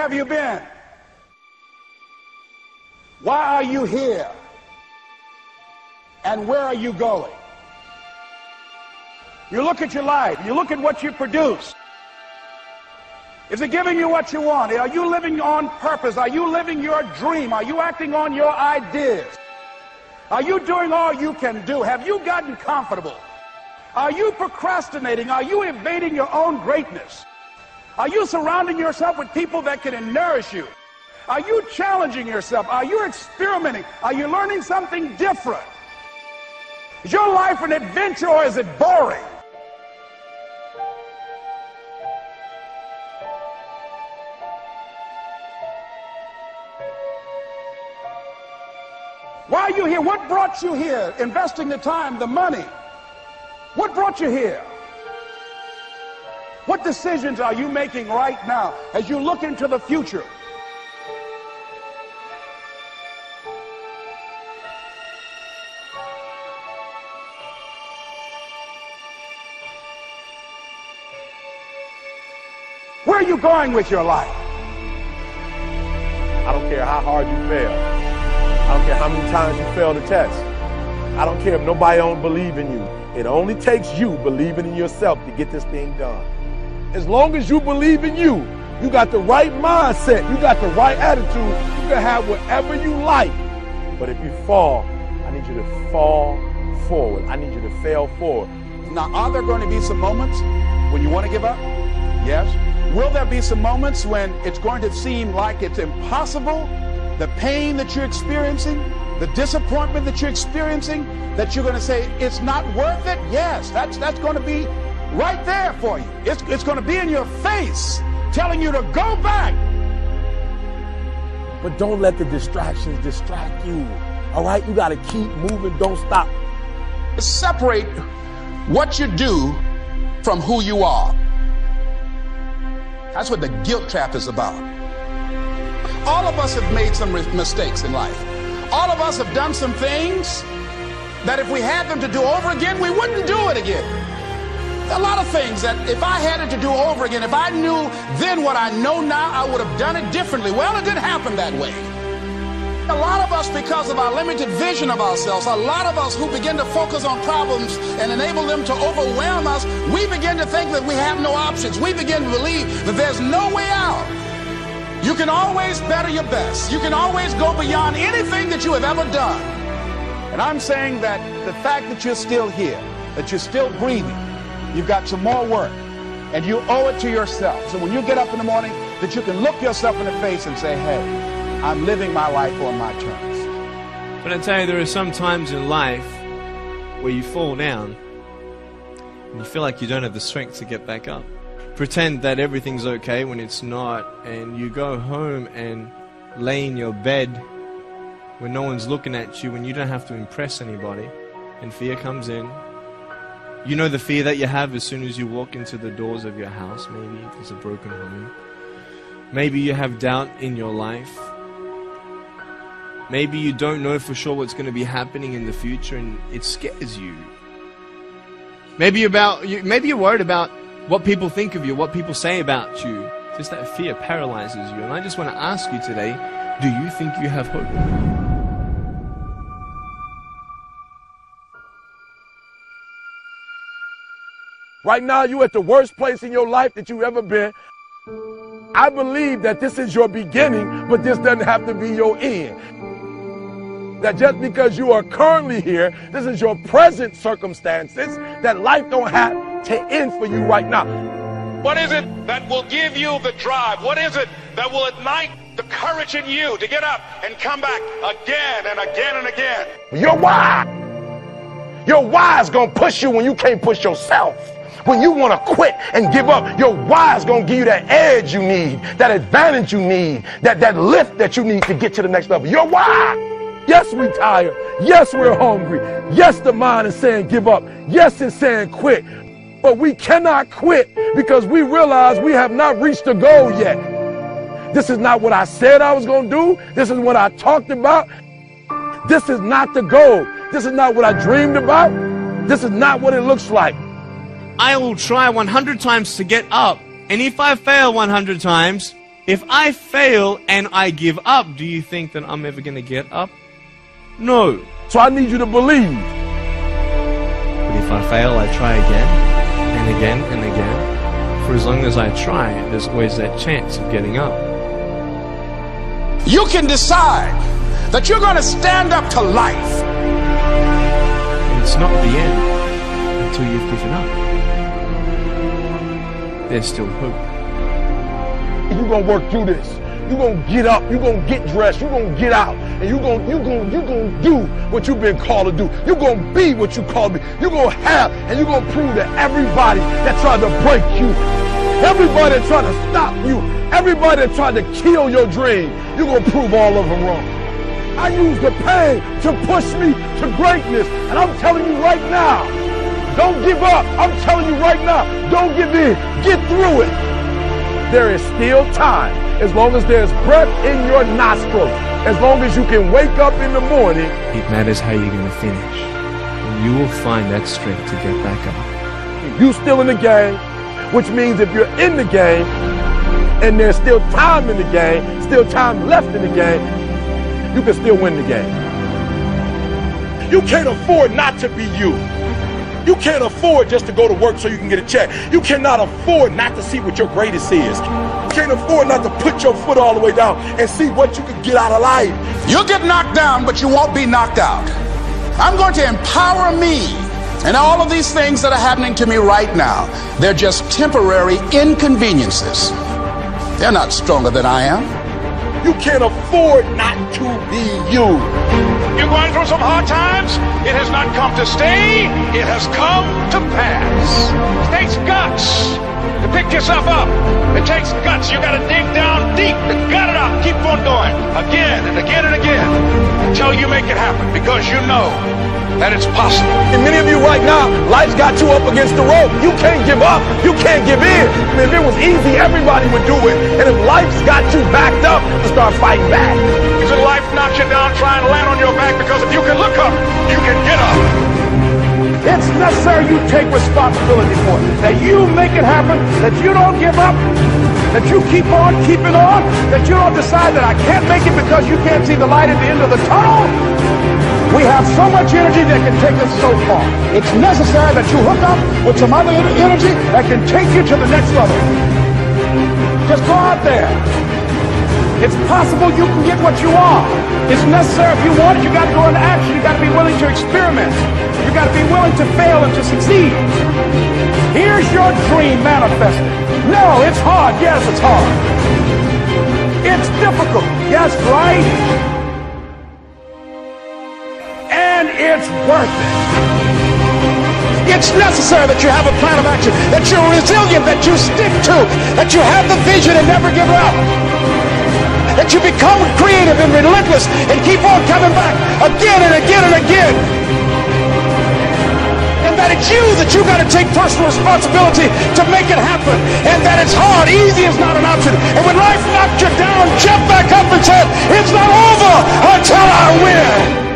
have you been? Why are you here? And where are you going? You look at your life, you look at what you produce. Is it giving you what you want? Are you living on purpose? Are you living your dream? Are you acting on your ideas? Are you doing all you can do? Have you gotten comfortable? Are you procrastinating? Are you evading your own greatness? Are you surrounding yourself with people that can nourish you? Are you challenging yourself? Are you experimenting? Are you learning something different? Is your life an adventure or is it boring? Why are you here? What brought you here? Investing the time, the money. What brought you here? What decisions are you making right now as you look into the future? Where are you going with your life? I don't care how hard you fail. I don't care how many times you fail the test. I don't care if nobody don't believe in you. It only takes you believing in yourself to get this thing done. As long as you believe in you, you got the right mindset, you got the right attitude, you can have whatever you like. But if you fall, I need you to fall forward. I need you to fail forward. Now, are there going to be some moments when you want to give up? Yes. Will there be some moments when it's going to seem like it's impossible? The pain that you're experiencing, the disappointment that you're experiencing, that you're going to say, it's not worth it? Yes, that's going to be right there for you. It's going to be in your face, telling you to go back. But don't let the distractions distract you. All right? You got to keep moving. Don't stop. Separate what you do from who you are. That's what the guilt trap is about. All of us have made some mistakes in life. All of us have done some things that if we had them to do over again, we wouldn't do it again. A lot of things that if I had it to do over again, if I knew then what I know now, I would have done it differently. Well, it didn't happen that way. A lot of us, because of our limited vision of ourselves, a lot of us who begin to focus on problems and enable them to overwhelm us, we begin to think that we have no options. We begin to believe that there's no way out. You can always better your best. You can always go beyond anything that you have ever done. And I'm saying that the fact that you're still here, that you're still breathing, you've got some more work, and you owe it to yourself. So when you get up in the morning, that you can look yourself in the face and say, hey, I'm living my life on my terms. But I tell you, there are some times in life where you fall down and you feel like you don't have the strength to get back up. Pretend that everything's okay when it's not, and you go home and lay in your bed when no one's looking at you, when you don't have to impress anybody, and fear comes in. You know the fear that you have as soon as you walk into the doors of your house. Maybe it's a broken home. Maybe you have doubt in your life. Maybe you don't know for sure what's going to be happening in the future and it scares you. Maybe you're worried about what people think of you, what people say about you. Just that fear paralyzes you. And I just want to ask you today, do you think you have hope? Right now, you're at the worst place in your life that you've ever been. I believe that this is your beginning, but this doesn't have to be your end. That just because you are currently here, this is your present circumstances, that life don't have to end for you right now. What is it that will give you the drive? What is it that will ignite the courage in you to get up and come back again and again and again? Your why. Your why is going to push you when you can't push yourself. When you want to quit and give up, your why is going to give you that edge you need, that advantage you need, that lift that you need to get to the next level. Your why. Yes, we're tired. Yes, we're hungry. Yes, the mind is saying give up. Yes, it's saying quit. But we cannot quit because we realize we have not reached the goal yet. This is not what I said I was going to do. This is what I talked about. This is not the goal. This is not what I dreamed about. This is not what it looks like. I will try 100 times to get up. And if I fail 100 times, If I fail and I give up, do you think that I'm ever going to get up? No. So I need you to believe. But if I fail, I try again and again and again. For as long as I try, there's always that chance of getting up. You can decide that you're going to stand up to life. And it's not the end until you've given up. There's still hope. You're going to work through this. You're going to get up. You're going to get dressed. You're going to get out. And you're going to do what you've been called to do. You're going to be what you called to be. You're going to have, and you're going to prove to everybody that tried to break you, everybody that tried to stop you, everybody that tried to kill your dream, you're going to prove all of them wrong. I use the pain to push me to greatness. And I'm telling you right now, don't give up. I'm telling you right now, don't give in. Get through it. There is still time. As long as there's breath in your nostrils, as long as you can wake up in the morning. It matters how you're going to finish. And you will find that strength to get back up. You still in the game, which means if you're in the game and there's still time in the game, still time left in the game, you can still win the game. You can't afford not to be you. You can't afford just to go to work so you can get a check. You cannot afford not to see what your greatest is. You can't afford not to put your foot all the way down and see what you can get out of life. You'll get knocked down, but you won't be knocked out. I'm going to empower me. And all of these things that are happening to me right now, they're just temporary inconveniences. They're not stronger than I am. You can't afford not to be you. You're going through some hard times. It has not come to stay. It has come to pass. It takes guts to pick yourself up. It takes guts. You got to dig down deep to gut it up. Keep on going again and again and again until you make it happen, because you know that it's possible. And many of you right now, life's got you up against the rope. You can't give up. You can't give in. I mean, if it was easy, everybody would do it. And if life's got you backed up, you start fighting back. If life knocks you down, try and land on your back, because if you can look up, you can get up. It's necessary you take responsibility for it. That you make it happen, that you don't give up, that you keep on keeping on, that you don't decide that I can't make it because you can't see the light at the end of the tunnel. We have so much energy that can take us so far. It's necessary that you hook up with some other energy that can take you to the next level. Just go out there. It's possible you can get what you want. It's necessary. If you want it, you got to go into action. You got to be willing to experiment. You got to be willing to fail and to succeed. Here's your dream manifested. No, it's hard. Yes, it's hard. It's difficult. Yes, right? And it's worth it. It's necessary that you have a plan of action, that you're resilient, that you stick to, that you have the vision and never give up, that you become creative and relentless and keep on coming back again and again and again. And that it's you that you got to take personal responsibility to make it happen. And that it's hard. Easy is not an option. And when life knocks you down, jump back up and say, it's not over until I win.